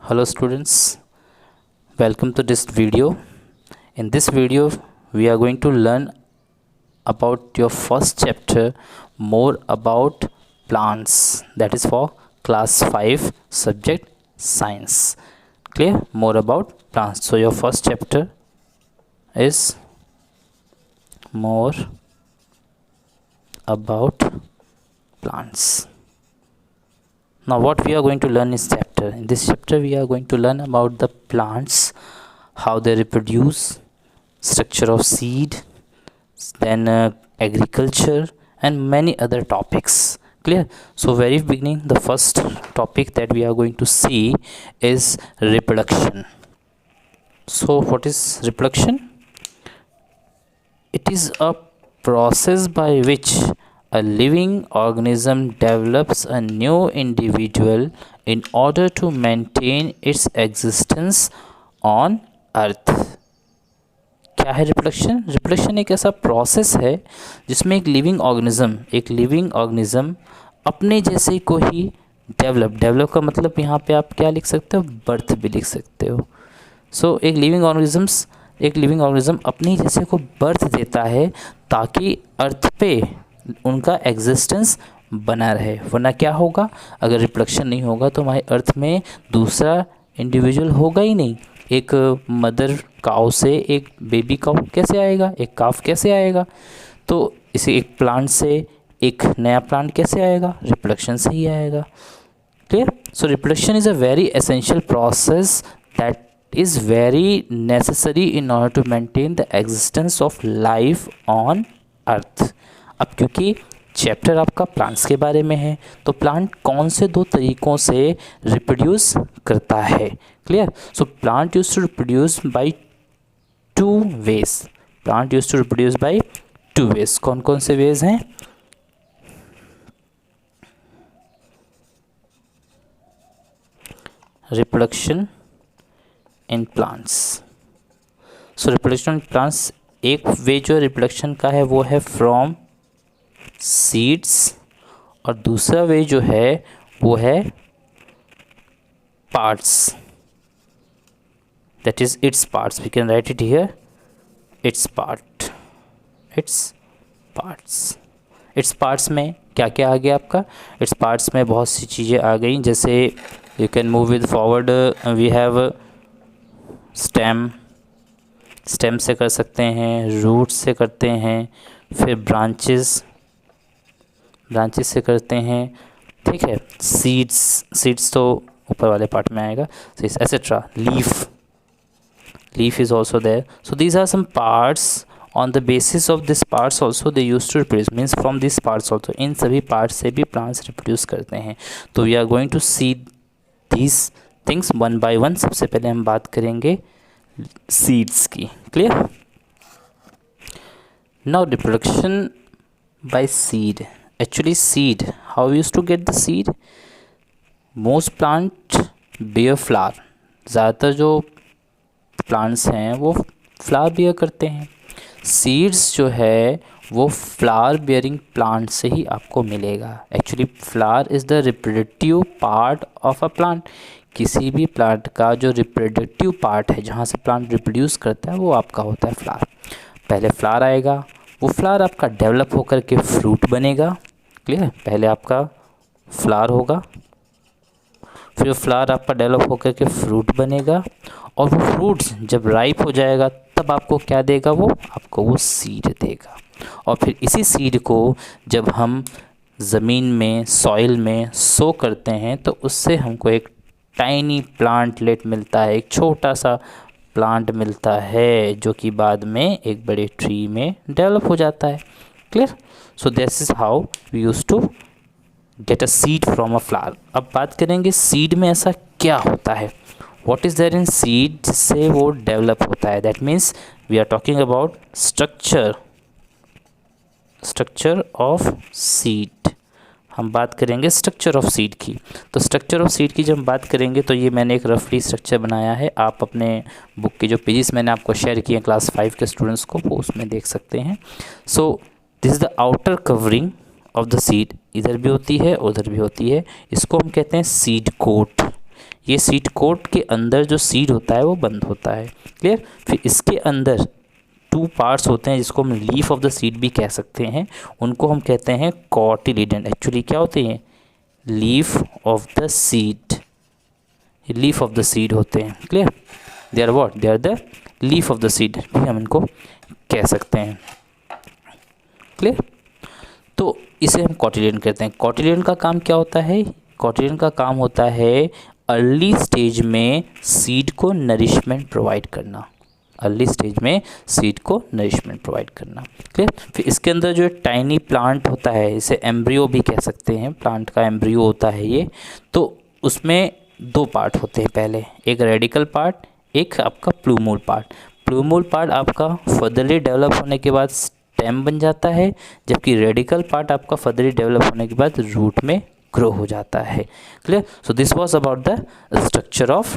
Hello students, welcome to this video. In this video we are going to learn about your first chapter, more about plants, that is for class 5 subject science. Clear? More about plants. So your first chapter is more about plants. Now what we are going to learn in this chapter we are going to learn about the plants, how they reproduce, structure of seed, then agriculture and many other topics. Clear? So very beginning, the first topic that we are going to see is reproduction. So what is reproduction? It is a process by which a living organism develops a new individual in order to maintain its existence on अर्थ. क्या है reproduction? Reproduction एक ऐसा process है जिसमें एक living organism अपने जैसे को ही डेवलप का मतलब यहाँ पे आप क्या लिख सकते हो, बर्थ भी लिख सकते हो. सो एक लिविंग ऑर्गेनिज्म अपने जैसे को बर्थ देता है ताकि अर्थ पे उनका एग्जिस्टेंस बना रहे. वरना क्या होगा, अगर रिप्रोडक्शन नहीं होगा तो हमारे अर्थ में दूसरा इंडिविजुअल होगा ही नहीं. एक मदर काऊ से एक बेबी काऊ कैसे आएगा, एक काफ कैसे आएगा? तो इसे एक प्लांट से एक नया प्लांट कैसे आएगा? रिप्रोडक्शन से ही आएगा. Clear? So reproduction is a very essential process that is very necessary in order to maintain the existence of life on earth. अब क्योंकि चैप्टर आपका प्लांट्स के बारे में है तो प्लांट कौन से दो तरीक़ों से रिप्रोड्यूस करता है. Clear? So plant use to reproduce by two ways. कौन कौन से वेज हैं? Reproduction in plants. So reproduction in plants, एक वे जो रिप्रोडक्शन का है वो है फ्रॉम सीड्स और दूसरा वे जो है वो है parts, that is its parts. We can write it here, its parts में क्या क्या आ गया आपका? इट्स पार्ट्स में बहुत सी चीज़ें आ गई, जैसे you can move with forward. We have stem से कर सकते हैं, रूट्स से करते हैं, फिर ब्रांचेस से करते हैं. ठीक है. सीड्स तो ऊपर वाले पार्ट में आएगा, etcetera. Leaf is also there. So these are some parts. On the basis of this parts also they use to reproduce, means from this parts also. इन सभी पार्ट्स से भी प्लांट्स रिप्रोड्यूस करते हैं. तो we are going to see these things one by one. सबसे पहले हम बात करेंगे सीड्स की. Clear? Now reproduction by seed. Actually seed, how we used to get the seed? Most plant bear flower. ज़्यादातर जो प्लांट्स हैं वो फ्लावर बेयर करते हैं. सीड्स जो है वो फ्लावर बेयरिंग प्लांट से ही आपको मिलेगा. Actually flower is the reproductive part of a plant. किसी भी प्लांट का जो रिप्रोडक्टिव पार्ट है, जहाँ से प्लांट रिप्रोड्यूस करता है, वो आपका होता है फ्लावर. पहले फ्लावर आएगा, वो फ्लावर आपका डेवलप होकर के फ्रूट बनेगा. क्लियर? पहले आपका फ्लावर होगा, फिर फ्लावर आपका डेवलप होकर के फ्रूट बनेगा, और वो फ्रूट्स जब राइप हो जाएगा तब आपको क्या देगा? वो आपको वो सीड देगा. और फिर इसी सीड को जब हम ज़मीन में, सॉइल में सो करते हैं तो उससे हमको एक टाइनी प्लांटलेट मिलता है, एक छोटा सा प्लांट मिलता है, जो कि बाद में एक बड़े ट्री में डेवलप हो जाता है. Clear? So this is how we use to get a seed from a flower. अब बात करेंगे सीड में ऐसा क्या होता है, what is there in seed जिससे वो डेवलप होता है. That means we are talking about structure of seed. हम बात करेंगे स्ट्रक्चर ऑफ सीड की. तो स्ट्रक्चर ऑफ सीड की जब हम बात करेंगे तो ये मैंने एक रफली स्ट्रक्चर बनाया है. आप अपने बुक के जो पेजेस मैंने आपको शेयर किए हैं क्लास 5 के स्टूडेंट्स को, वो उसमें देख सकते हैं. So this is the outer covering of the seed. इधर भी होती है उधर भी होती है. इसको हम कहते हैं सीड कोट. ये सीड कोट के अंदर जो सीड होता है वो बंद होता है। क्लियर। फिर इसके अंदर 2 पार्ट्स होते हैं जिसको हम लीफ ऑफ द सीड भी कह सकते हैं, उनको हम कहते हैं कॉटिलिडन। एक्चुअली क्या होते हैं? Leaf of the seed, leaf of the seed होते हैं। Clear. They are what? They are the leaf of the seed, हम इनको कह सकते हैं। क्लियर। तो इसे हम कॉटिलिडन कहते हैं। कॉटिलिडन का काम क्या होता है? कॉटिलिडन का काम होता है अर्ली स्टेज में सीड को नरिशमेंट प्रोवाइड करना, अर्ली स्टेज में सीड को नरिशमेंट प्रोवाइड करना। क्लियर। फिर इसके अंदर जो टाइनी प्लांट होता है, इसे एम्ब्रियो भी कह सकते हैं, प्लांट का एम्ब्रियो होता है ये। तो उसमें 2 पार्ट होते हैं, पहले एक रेडिकल पार्ट, एक आपका प्लूमूल पार्ट। प्लूमूल पार्ट आपका फर्दरली डेवलप होने के बाद स्टेम बन जाता है, जबकि रेडिकल पार्ट आपका फर्दरली डेवलप होने के बाद रूट में ग्रो हो जाता है। Clear. So this was about the structure of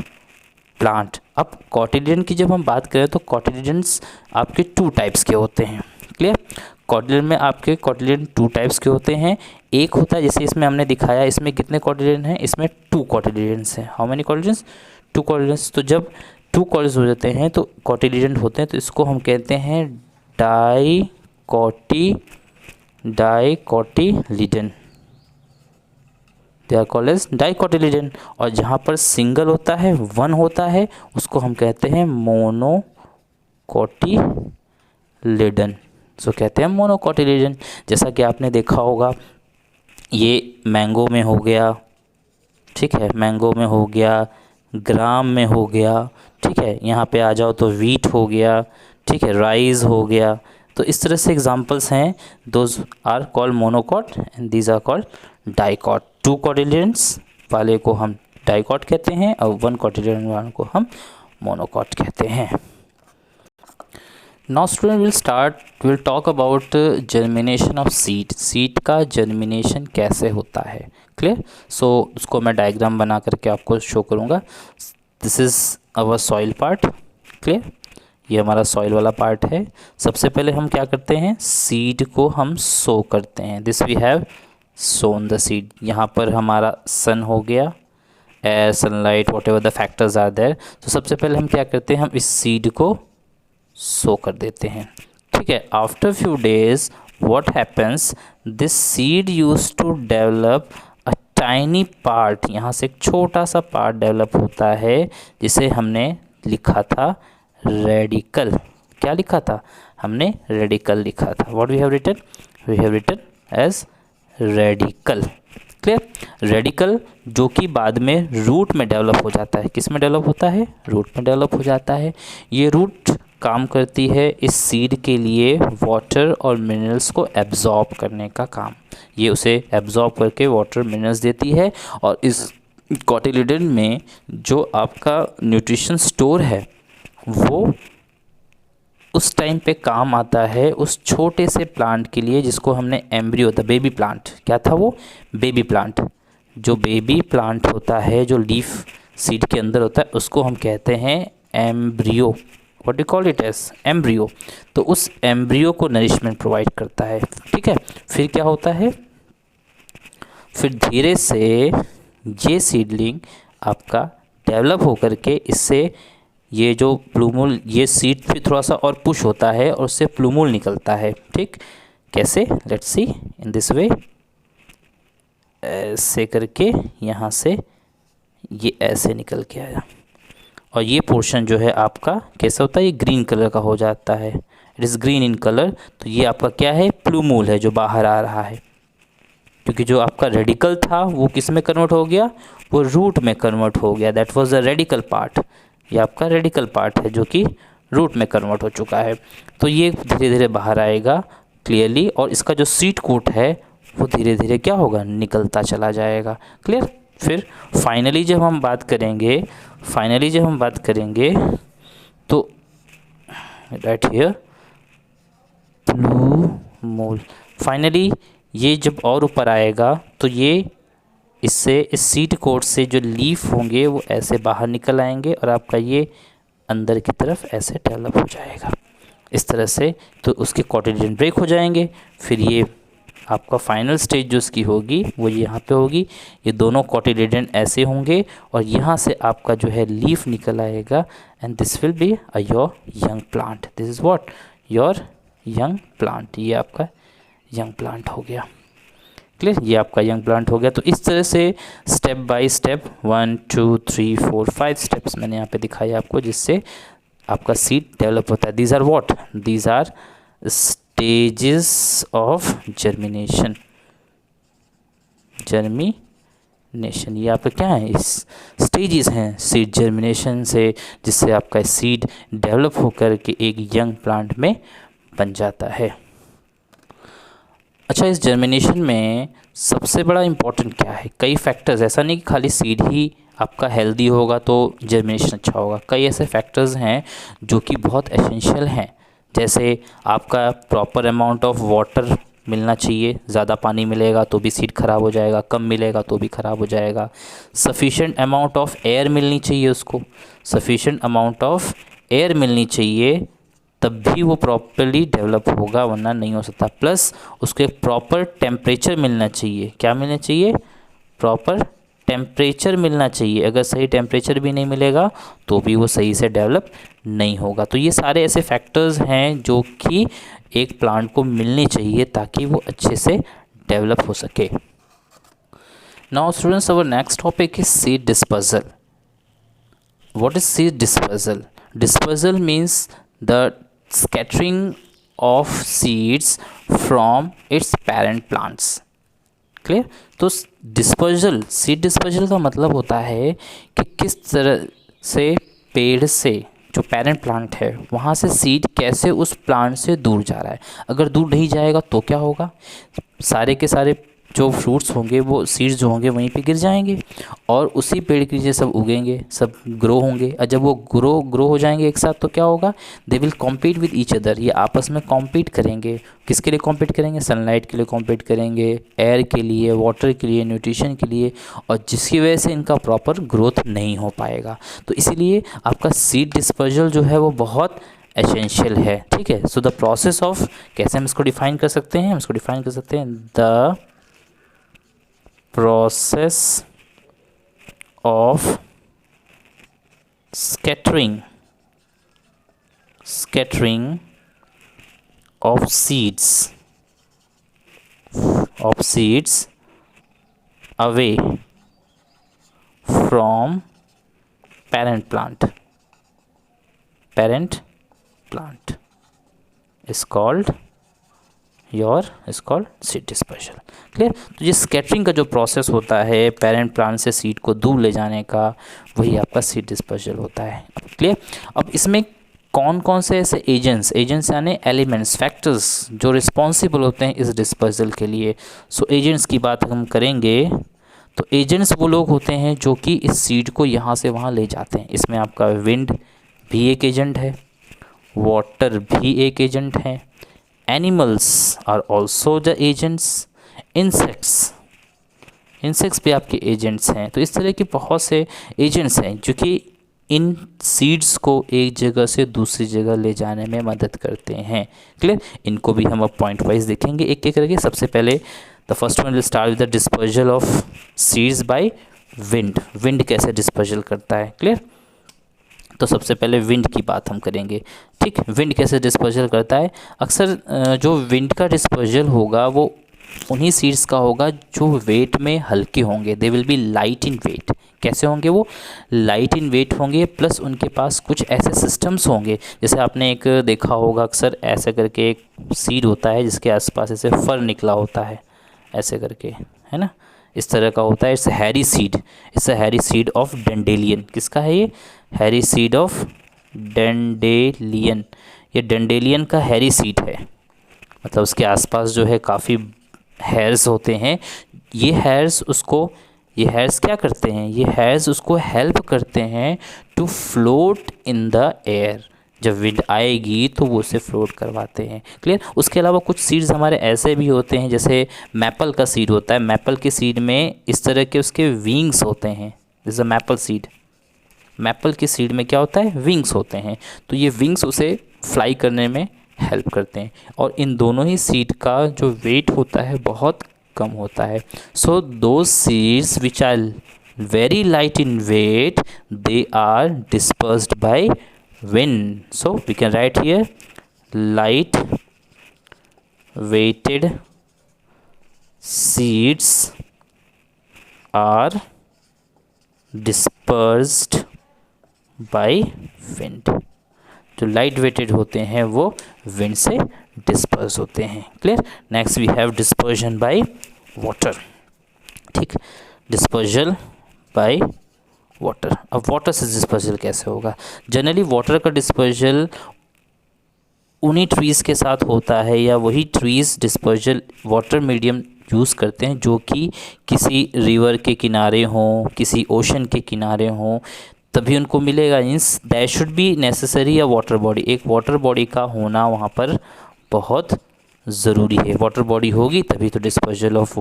plant. अब कॉटिलिडन की जब हम बात करें तो कॉटिलिडन्स आपके 2 टाइप्स के होते हैं। क्लियर। कॉटिलिडन में आपके कॉटिलिडन 2 टाइप्स के होते हैं। एक होता है जैसे इसमें हमने दिखाया, इसमें कितने कॉटिलिडन हैं? इसमें 2 कॉटिलिडन्स हैं। How many cotyledons? 2 कॉटिलिडन्स। तो जब 2 कॉटिलिडन्स हो जाते हैं तो कॉटिलिडन होते हैं, तो इसको हम कहते हैं dicotyledon. They are called as dicotyledon. और जहाँ पर सिंगल होता है, 1 होता है, उसको हम कहते हैं मोनोकोटिलिडन। सो कहते हैं मोनोकोटिलिडन। जैसा कि आपने देखा होगा, ये मैंगो में हो गया, ठीक है, मैंगो में हो गया, ग्राम में हो गया, ठीक है, यहाँ पे आ जाओ तो वीट हो गया, ठीक है, राइस हो गया। तो इस तरह से एग्जांपल्स हैं। Those are called monocot and these are called dicot. 2 cotyledons वाले को हम डाइकॉट कहते हैं और 1 कॉटिलिडन वाले को हम मोनोकॉट कहते हैं। Now student will talk about germination of seed. Seed का जर्मिनेशन कैसे होता है। क्लियर। सो उसको मैं डायग्राम बना करके आपको शो करूँगा। This is our soil part. Clear. ये हमारा सॉइल वाला पार्ट है। सबसे पहले हम क्या करते हैं? सीड को हम सो करते हैं। This we have sown the seed. यहाँ पर हमारा सन हो गया, air, sunlight, whatever the factors are there. तो सबसे पहले हम क्या करते हैं? हम इस सीड को सो कर देते हैं। ठीक है। After few days what happens, this seed use to develop a tiny part. यहाँ से एक छोटा सा पार्ट डेवलप होता है जिसे हमने लिखा था रेडिकल। क्या लिखा था? हमने रेडिकल लिखा था। What we have written? We have written as radical. Clear. Radical जो कि बाद में रूट में डेवलप हो जाता है। किस में डेवलप होता है? रूट में डेवलप हो जाता है। ये रूट काम करती है इस सीड के लिए वाटर और मिनरल्स को एब्जॉर्ब करने का काम। ये उसे एब्जॉर्ब करके वाटर मिनरल्स देती है और इस कॉटिलिडन में जो आपका न्यूट्रिशन स्टोर है वो उस टाइम पे काम आता है उस छोटे से प्लांट के लिए जिसको हमने एम्ब्रियो, द बेबी प्लांट। क्या था वो? Baby plant. जो बेबी प्लांट होता है, जो लीफ सीड के अंदर होता है, उसको हम कहते हैं embryo. What you call it as? Embryo. तो उस एम्ब्रियो को नरिशमेंट प्रोवाइड करता है। ठीक है। फिर क्या होता है? फिर धीरे से ये सीडलिंग आपका डेवलप होकर के इससे ये जो प्लूमूल, ये सीड फिर थोड़ा सा और पुश होता है और उससे प्लूमूल निकलता है। ठीक। कैसे? Let's see in this way. ऐसे करके यहाँ से ये ऐसे निकल के आया और ये पोर्शन जो है आपका कैसा होता है? ये ग्रीन कलर का हो जाता है। It is green in colour. तो ये आपका क्या है? प्लूमूल है जो बाहर आ रहा है। क्योंकि जो आपका रेडिकल था वो किस में कन्वर्ट हो गया? वो रूट में कन्वर्ट हो गया। That was the radical part. ये आपका रेडिकल पार्ट है जो कि रूट में कन्वर्ट हो चुका है। तो ये धीरे धीरे बाहर आएगा क्लियरली और इसका जो सीड कोट है वो धीरे धीरे क्या होगा? निकलता चला जाएगा। क्लियर। फिर फाइनली जब हम बात करेंगे तो राइट हियर प्लूमूल। फाइनली ये जब और ऊपर आएगा तो ये इससे इस सीड कोट से जो लीफ होंगे वो ऐसे बाहर निकल आएंगे और आपका ये अंदर की तरफ ऐसे डेवलप हो जाएगा इस तरह से। तो उसके कॉटिलिडन ब्रेक हो जाएंगे। फिर ये आपका फाइनल स्टेज जो इसकी होगी वो यहाँ पे होगी। ये दोनों कोटिलेडन ऐसे होंगे और यहाँ से आपका जो है लीफ निकल आएगा and this will be your young plant. This is what your young plant. ये आपका यंग प्लांट हो गया। क्लियर, ये आपका यंग प्लांट हो गया। तो इस तरह से स्टेप बाय स्टेप 1 2 3 4 5 स्टेप्स मैंने यहाँ पे दिखाया आपको, जिससे आपका सीड डेवलप होता है। These are what, these are stages of germination. Germination ये आपका क्या है, इस स्टेजेस हैं सीड जर्मिनेशन से, जिससे आपका सीड डेवलप होकर के एक यंग प्लांट में बन जाता है। अच्छा, इस जर्मिनेशन में सबसे बड़ा इम्पोर्टेंट क्या है, कई फैक्टर्स, ऐसा नहीं कि खाली सीड ही आपका हेल्दी होगा तो जर्मिनेशन अच्छा होगा। कई ऐसे फैक्टर्स हैं जो कि बहुत एसेंशियल हैं, जैसे आपका प्रॉपर अमाउंट ऑफ वाटर मिलना चाहिए। ज़्यादा पानी मिलेगा तो भी सीड ख़राब हो जाएगा, कम मिलेगा तो भी ख़राब हो जाएगा। सफिशेंट अमाउंट ऑफ एयर मिलनी चाहिए उसको, सफिशेंट अमाउंट ऑफ एयर मिलनी चाहिए, तब भी वो प्रॉपरली डेवलप होगा, वरना नहीं हो सकता। प्लस उसको एक प्रॉपर टेम्परेचर मिलना चाहिए। क्या मिलना चाहिए, प्रॉपर टेम्परेचर मिलना चाहिए। अगर सही टेम्परेचर भी नहीं मिलेगा तो भी वो सही से डेवलप नहीं होगा। तो ये सारे ऐसे फैक्टर्स हैं जो कि एक प्लांट को मिलने चाहिए ताकि वो अच्छे से डेवलप हो सके। Now students, our next topic is seed dispersal. What is seed dispersal? Dispersal means the scattering of seeds from its parent plants. Clear? तो डिस्पर्जल, सीड डिस्पर्जल का मतलब होता है कि किस तरह से पेड़ से जो पेरेंट प्लांट है वहाँ से सीड कैसे उस प्लांट से दूर जा रहा है। अगर दूर नहीं जाएगा तो क्या होगा, सारे के सारे जो फ्रूट्स होंगे वो सीड्स जो होंगे वहीं पे गिर जाएंगे और उसी पेड़ के नीचे सब उगेंगे, सब ग्रो होंगे। और जब वो ग्रो हो जाएंगे एक साथ तो क्या होगा, they will compete with each other. ये आपस में कॉम्पीट करेंगे। किसके लिए कॉम्पीट करेंगे? सनलाइट के लिए कॉम्पीट करेंगे, एयर के लिए, वाटर के लिए, न्यूट्रिशन के लिए, और जिसकी वजह से इनका प्रॉपर ग्रोथ नहीं हो पाएगा। तो इसीलिए आपका सीड डिस्पर्जल जो है वो बहुत एसेंशियल है। ठीक है, सो द प्रोसेस ऑफ, कैसे हम इसको डिफाइन कर सकते हैं, हम इसको डिफाइन कर सकते हैं the process of scattering of seeds away from parent plant is called seed dispersal. Clear? तो ये स्कैटरिंग का जो प्रोसेस होता है पेरेंट प्लांट से सीड को दूर ले जाने का, वही आपका सीड डिस्पर्जल होता है। क्लियर? अब इसमें कौन कौन से ऐसे एजेंट्स यानी एलिमेंट्स, फैक्टर्स जो रिस्पॉन्सिबल होते हैं इस डिस्पर्जल के लिए। सो एजेंट्स की बात हम करेंगे तो एजेंट्स वो लोग होते हैं जो कि इस सीड को यहाँ से वहाँ ले जाते हैं। इसमें आपका विंड भी एक एजेंट है, वाटर भी एक एजेंट है, animals are also the agents, insects भी आपके एजेंट्स हैं। तो इस तरह के बहुत से एजेंट्स हैं जो कि इन सीड्स को एक जगह से दूसरी जगह ले जाने में मदद करते हैं। क्लियर? इनको भी हम अब पॉइंट वाइज देखेंगे एक एक करके। सबसे पहले the first one will start with the dispersal of seeds by wind. Wind कैसे डिस्पर्जल करता है? क्लियर? तो सबसे पहले विंड की बात हम करेंगे। ठीक, विंड कैसे डिस्पर्जल करता है? अक्सर जो विंड का डिस्पर्जल होगा वो उन्हीं सीड्स का होगा जो वेट में हल्के होंगे। They will be light in weight. कैसे होंगे वो? लाइट इन वेट होंगे, प्लस उनके पास कुछ ऐसे सिस्टम्स होंगे, जैसे आपने एक देखा होगा अक्सर ऐसे करके एक सीड होता है जिसके आसपास ऐसे फर निकला होता है, ऐसे करके, है ना, इस तरह का होता है। It's Harry seed, it's Harry seed of dandelion. किसका है ये? Harry seed of dandelion. ये डेंडेलियन का हैरी सीड है, मतलब उसके आसपास जो है काफ़ी हेयर्स होते हैं। ये हेयर्स क्या करते हैं? ये हेयर्स उसको हेल्प करते हैं to float in the air. जब विंड आएगी तो वो उसे फ्लोट करवाते हैं। क्लियर? उसके अलावा कुछ सीड्स हमारे ऐसे भी होते हैं, जैसे मैपल का सीड होता है। मैपल के सीड में इस तरह के उसके विंग्स होते हैं। This a maple seed. Maple के सीड में क्या होता है? विंग्स होते हैं। तो ये विंग्स उसे फ्लाई करने में हेल्प करते हैं। और इन दोनों ही सीड का जो वेट होता है बहुत कम होता है। So those seeds which are very light in weight, they are dispersed by wind. So we can write here light weighted seeds are dispersed by wind. जो लाइट वेटेड होते हैं वो विंड से डिस्पर्स होते हैं। Clear. Next we have dispersion by water. ठीक, dispersal by water. अब water से डिस्पर्जल कैसे होगा? जनरली वाटर का डिस्पर्जल उन्हीं ट्रीज़ के साथ होता है, या वही trees dispersal water medium use करते हैं जो कि किसी रिवर के किनारे हों, किसी ओशन के किनारे हों, तभी उनको मिलेगा। Means that should be necessary a water body. एक वाटर बॉडी का होना वहाँ पर बहुत ज़रूरी है। वाटर बॉडी होगी तभी तो डिस्पर्जल ऑफ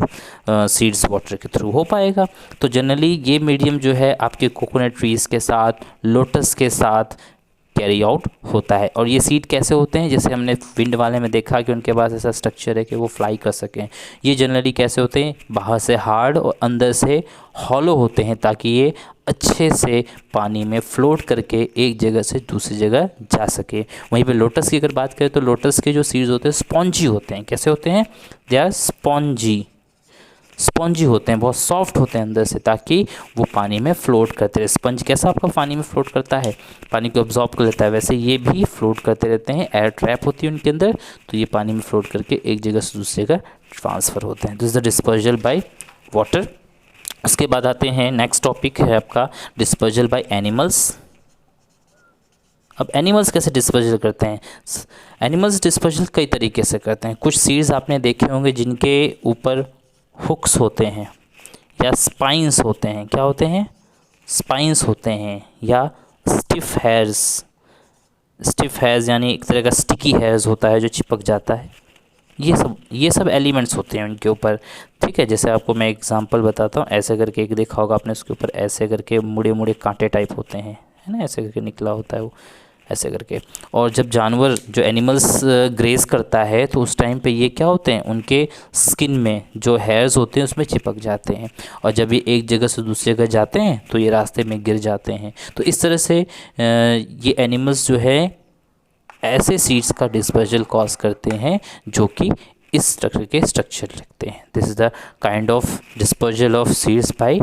सीड्स वाटर के थ्रू हो पाएगा। तो जनरली ये मीडियम जो है आपके कोकोनट ट्रीज़ के साथ, लोटस के साथ कैरी आउट होता है। और ये सीड कैसे होते हैं? जैसे हमने विंड वाले में देखा कि उनके पास ऐसा स्ट्रक्चर है कि वो फ्लाई कर सकें। ये जनरली कैसे होते हैं? बाहर से हार्ड और अंदर से हॉलो होते हैं, ताकि ये अच्छे से पानी में फ्लोट करके एक जगह से दूसरी जगह जा सके। वहीं पे लोटस की अगर बात करें तो लोटस के जो सीड्स होते हैं स्पॉन्जी होते हैं। कैसे होते हैं? दे आर स्पॉन्जी होते हैं, बहुत सॉफ्ट होते हैं अंदर से, ताकि वो पानी में फ्लोट करते रहे। स्पंज कैसा आपका पानी में फ्लोट करता है? पानी को अब्जॉर्ब कर लेता है, वैसे ये भी फ्लोट करते रहते हैं। एयर ट्रैप होती है उनके अंदर, तो ये पानी में फ्लोट करके एक जगह से दूसरी जगह ट्रांसफ़र होते हैं। This is the dispersal by water. उसके बाद आते हैं नेक्स्ट टॉपिक है आपका डिस्पर्जल बाय एनिमल्स। अब एनिमल्स कैसे डिस्पर्जल करते हैं? एनिमल्स डिस्पर्जल कई तरीके से करते हैं। कुछ सीड्स आपने देखे होंगे जिनके ऊपर हुक्स होते हैं या स्पाइंस होते हैं। क्या होते हैं? स्पाइंस होते हैं, या स्टिफ हेयर्स यानी एक तरह का स्टिकी हेयर्स होता है जो चिपक जाता है। ये सब एलिमेंट्स होते हैं उनके ऊपर। ठीक है, जैसे आपको मैं एग्जांपल बताता हूँ। ऐसे करके एक देखा होगा आपने, उसके ऊपर ऐसे करके मुड़े मुड़े कांटे टाइप होते हैं, है ना, ऐसे करके निकला होता है वो, ऐसे करके। और जब जानवर जो एनिमल्स ग्रेस करता है तो उस टाइम पे ये क्या होते हैं? उनके स्किन में जो हेयर्स होते हैं उसमें चिपक जाते हैं, और जब ये एक जगह से दूसरी जगह जाते हैं तो ये रास्ते में गिर जाते हैं। तो इस तरह से ये एनिमल्स जो है ऐसे सीड्स का डिस्पर्जल कॉज करते हैं जो कि इस तरह के स्ट्रक्चर रखते हैं। This is the kind of dispersal of seeds by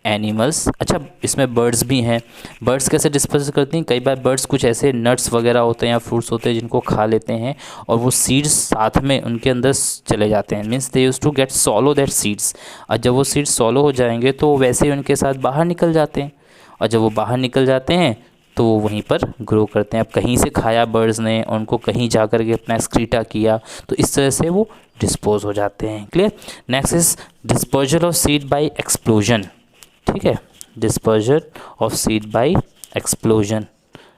animals. अच्छा, इसमें बर्ड्स भी हैं। बर्ड्स कैसे डिस्पर्स करती हैं? कई बार बर्ड्स कुछ ऐसे नट्स वगैरह होते हैं या फ्रूट्स होते हैं जिनको खा लेते हैं, और वो सीड्स साथ में उनके अंदर चले जाते हैं। Means they use to get swallow that seeds. और जब वो सीड्स सॉलो हो जाएंगे तो वैसे ही उनके साथ बाहर निकल जाते हैं, और जब वो बाहर निकल जाते हैं तो वो वहीं पर ग्रो करते हैं। अब कहीं से खाया बर्ड्स ने, उनको कहीं जा कर के अपना एक्सक्रीटा किया, तो इस तरह से वो डिस्पोज हो जाते हैं। Clear. Next is dispersal of seed bye explosion. ठीक है, dispersion of seed bye explosion.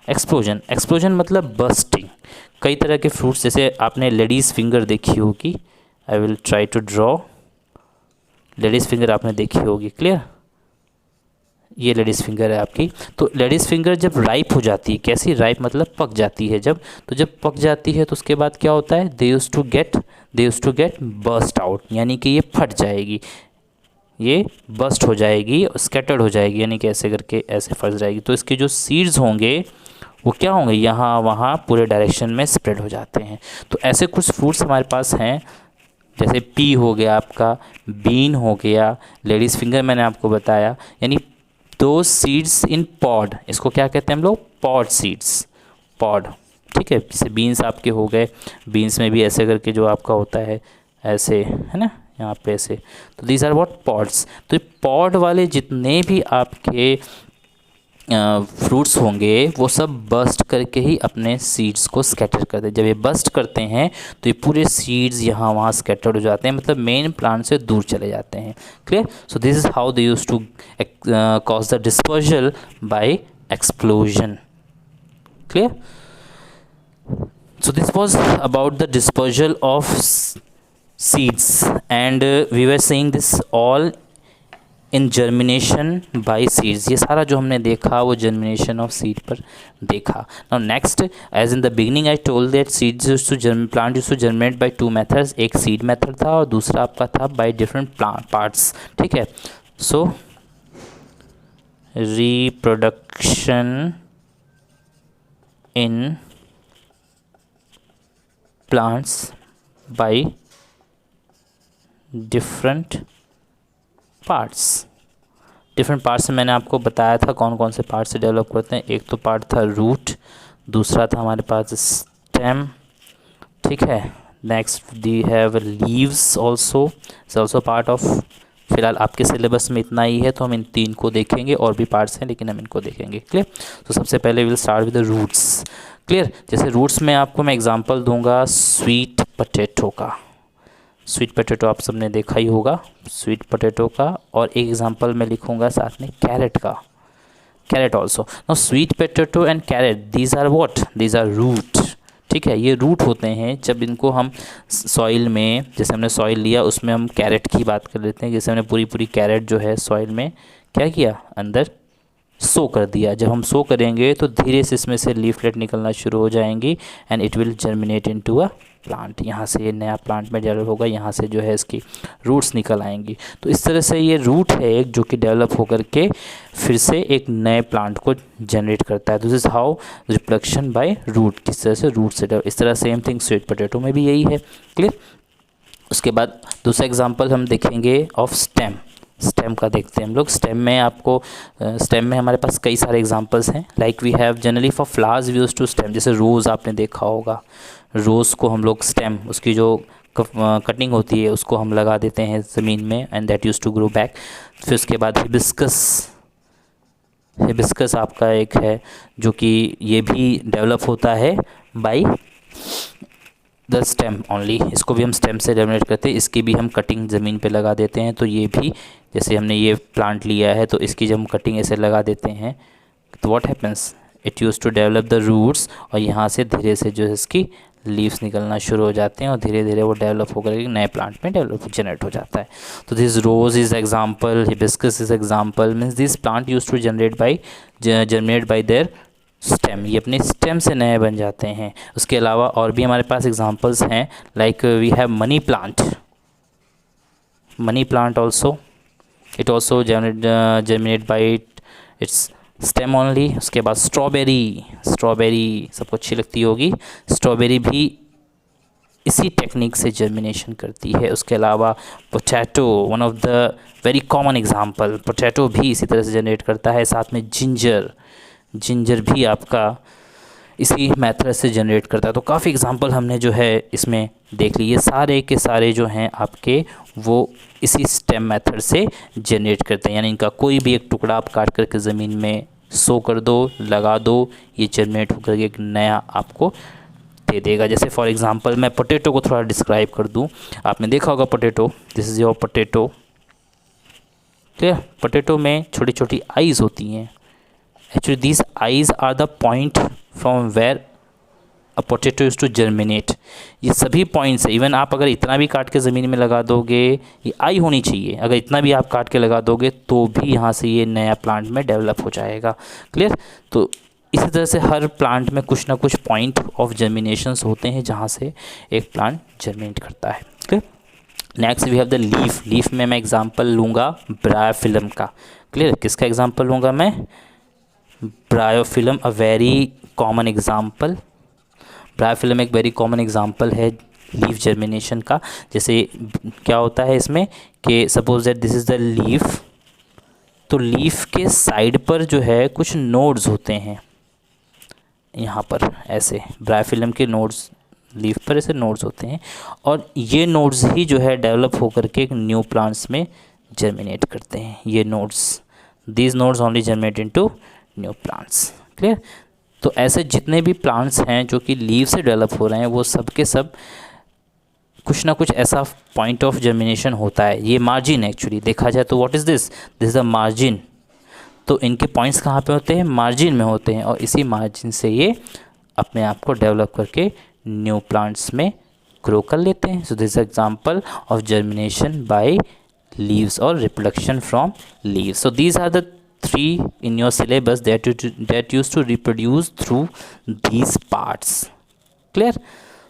Explosion मतलब बर्स्टिंग। कई तरह के फ्रूट्स, जैसे आपने लेडीज़ फिंगर देखी होगी। I will try to draw. Ladies finger आपने देखी होगी। क्लियर, ये लेडीज़ फिंगर है आपकी। तो लेडीज़ फिंगर जब राइप हो जाती है, कैसी राइप मतलब पक जाती है जब, तो जब पक जाती है तो उसके बाद क्या होता है? They use to get burst out, यानी कि ये फट जाएगी, ये बस्ट हो जाएगी, स्कैटर्ड हो जाएगी, यानी कि ऐसे करके ऐसे फंस जाएगी। तो इसके जो सीड्स होंगे वो क्या होंगे? यहाँ वहाँ पूरे डायरेक्शन में स्प्रेड हो जाते हैं। तो ऐसे कुछ फ्रूट्स हमारे पास हैं, जैसे पी हो गया आपका, बीन हो गया, लेडीज़ फिंगर मैंने आपको बताया, यानी दो सीड्स इन पॉड। इसको क्या कहते हैं हम लोग? Pod seeds, pod. ठीक है, जैसे बीन्स आपके हो गए, बीन्स में भी ऐसे करके जो आपका होता है ऐसे, है ना, यहाँ पे ऐसे। तो दीज आर व्हाट? पॉड्स। तो पॉड वाले जितने भी आपके फ्रूट्स होंगे वो सब बस्ट करके ही अपने सीड्स को स्कैटर करते हैं। जब ये बस्ट करते हैं तो ये पूरे सीड्स यहाँ वहाँ स्कैटर्ड हो जाते हैं, मतलब मेन प्लांट से दूर चले जाते हैं। Clear. So this is how they use to cause the dispersal by explosion. Clear. So this was about the dispersal of seeds, and we were saying this all in germination by seeds, ये सारा जो हमने देखा वो germination of seed पर देखा। Now next, as in the beginning I told that seeds to plant used to germinate by two methods, एक seed method था और दूसरा आपका था बाय डिफरेंट प्लांट पार्ट्स, ठीक है। सो reproduction in plants by different parts, different parts से मैंने आपको बताया था कौन कौन से पार्ट से डेवलप करते हैं। एक तो पार्ट था रूट, दूसरा था हमारे पास स्टेम, ठीक है। Next we have leaves also, it's also part of, फिलहाल आपके सिलेबस में इतना ही है तो हम इन तीन को देखेंगे, और भी पार्ट्स हैं लेकिन हम इनको देखेंगे, क्लियर। तो सबसे पहले will start with the roots, clear. जैसे रूट्स में आपको मैं एग्जांपल दूंगा स्वीट पोटैटो का, स्वीट पोटैटो आप सबने देखा ही होगा, स्वीट पोटैटो का, और एक एग्जांपल मैं लिखूंगा साथ में कैरेट का, carrot also. Now sweet potato and carrot, these are what, these are root, ठीक है। ये रूट होते हैं जब इनको हम सॉइल में, जैसे हमने सॉइल लिया उसमें हम कैरेट की बात कर लेते हैं, जैसे हमने पूरी पूरी कैरेट जो है सॉइल में क्या किया, अंदर सो कर दिया। जब हम सो करेंगे तो धीरे से इसमें से लीफलेट निकलना शुरू हो जाएंगी and it will germinate into a plant, यहाँ से ये नया प्लांट में डेवलप होगा, यहाँ से जो है इसकी रूट्स निकल आएंगी। तो इस तरह से ये रूट है एक जो कि डेवलप होकर के फिर से एक नए प्लांट को जनरेट करता है। This is how reproduction by root, किस तरह से रूट से इस तरह सेम थिंग स्वीट पोटैटो में भी यही है, क्लियर। उसके बाद दूसरा एग्जाम्पल हम देखेंगे ऑफ स्टेम, स्टेम का देखते हैं हम लोग। स्टेम में आपको स्टेम में हमारे पास कई सारे एग्जांपल्स हैं, like we have generally for flowers we use to stem, जैसे रोज़ आपने देखा होगा, रोज़ को हम लोग स्टेम, उसकी जो कटिंग होती है उसको हम लगा देते हैं ज़मीन में and that use to grow back. फिर उसके बाद हिबिस्कस, हिबिस्कस आपका एक है जो कि ये भी डेवलप होता है बाय द स्टेम ओनली, इसको भी हम स्टेम से जनरेट करते हैं, इसकी भी हम कटिंग ज़मीन पे लगा देते हैं। तो ये भी जैसे हमने ये प्लांट लिया है तो इसकी जब हम कटिंग ऐसे लगा देते हैं तो what happens, it use to develop the roots, और यहाँ से धीरे से जो है इसकी लीव्स निकलना शुरू हो जाते हैं और धीरे धीरे वो डेवलप होकर एक नए प्लांट में डेवलप जनरेट हो जाता है। तो this rose is example, hibiscus is example, means this plant use to generate by their stem, ये अपने स्टेम से नए बन जाते हैं। उसके अलावा और भी हमारे पास एग्जांपल्स हैं, like we have money plant, money plant also, it also germinate by its stem only. उसके बाद स्ट्रॉबेरी, स्ट्रॉबेरी सबको अच्छी लगती होगी, स्ट्रॉबेरी भी इसी टेक्निक से जर्मिनेशन करती है। उसके अलावा potato, one of the very common example, potato भी इसी तरह से जनरेट करता है। साथ में जिंजर, जिंजर भी आपका इसी मेथड से जनरेट करता है। तो काफ़ी एग्जांपल हमने जो है इसमें देख ली, ये सारे के सारे जो हैं आपके वो इसी स्टेम मेथड से जनरेट करते हैं, यानी इनका कोई भी एक टुकड़ा आप काट करके ज़मीन में सो कर दो, लगा दो, ये जर्मिनेट होकर एक नया आपको दे देगा। जैसे फॉर एग्जांपल मैं पोटैटो को थोड़ा डिस्क्राइब कर दूं, आपने देखा होगा potato, this is your potato, ठीक है। पोटैटो में छोटी छोटी आइज़ होती हैं, actually these eyes are the point from where a potato is to germinate, ये सभी पॉइंट्स है। इवन आप अगर इतना भी काट के ज़मीन में लगा दोगे, ये आई होनी चाहिए, अगर इतना भी आप काट के लगा दोगे तो भी यहाँ से ये नया प्लांट में डेवलप हो जाएगा, क्लियर। तो इसी तरह से हर प्लांट में कुछ ना कुछ पॉइंट ऑफ जर्मिनेशंस होते हैं जहाँ से एक प्लांट जर्मिनेट करता है, clear. Next we have the leaf, leaf में मैं एग्जांपल लूँगा ब्रायोफिलम का, क्लियर। किसका एग्जांपल लूँगा मैं, bryophyllum, a very common example. Bryophyllum एक वेरी कॉमन एग्जांपल है लीफ जर्मिनेशन का। जैसे क्या होता है इसमें कि suppose that this is the leaf, तो लीफ के साइड पर जो है कुछ नोड्स होते हैं, यहाँ पर ऐसे ब्रायोफिलम के नोड्स, लीफ पर ऐसे नोड्स होते हैं, और ये नोड्स ही जो है डेवलप होकर के एक न्यू प्लांट्स में जर्मिनेट करते हैं। ये nodes, these nodes only germinate into new plants, clear. तो ऐसे जितने भी प्लांट्स हैं जो कि लीव से डेवलप हो रहे हैं वो सब के सब कुछ ना कुछ ऐसा पॉइंट ऑफ जर्मिनेशन होता है। ये मार्जिन एक्चुअली देखा जाए तो what is this, this is the margin. तो इनके पॉइंट्स कहाँ पे होते हैं, मार्जिन में होते हैं, और इसी मार्जिन से ये अपने आप को डेवलप करके न्यू प्लांट्स में ग्रो कर लेते हैं। So this example of germination by leaves or reproduction from leaves. So these are the three in your syllabus that used to reproduce through these parts. Clear?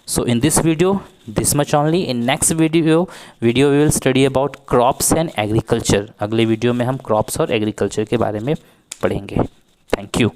So in this video, this much only. In next video we will study about crops and agriculture. अगले video में हम crops और agriculture के बारे में पढ़ेंगे. Thank you.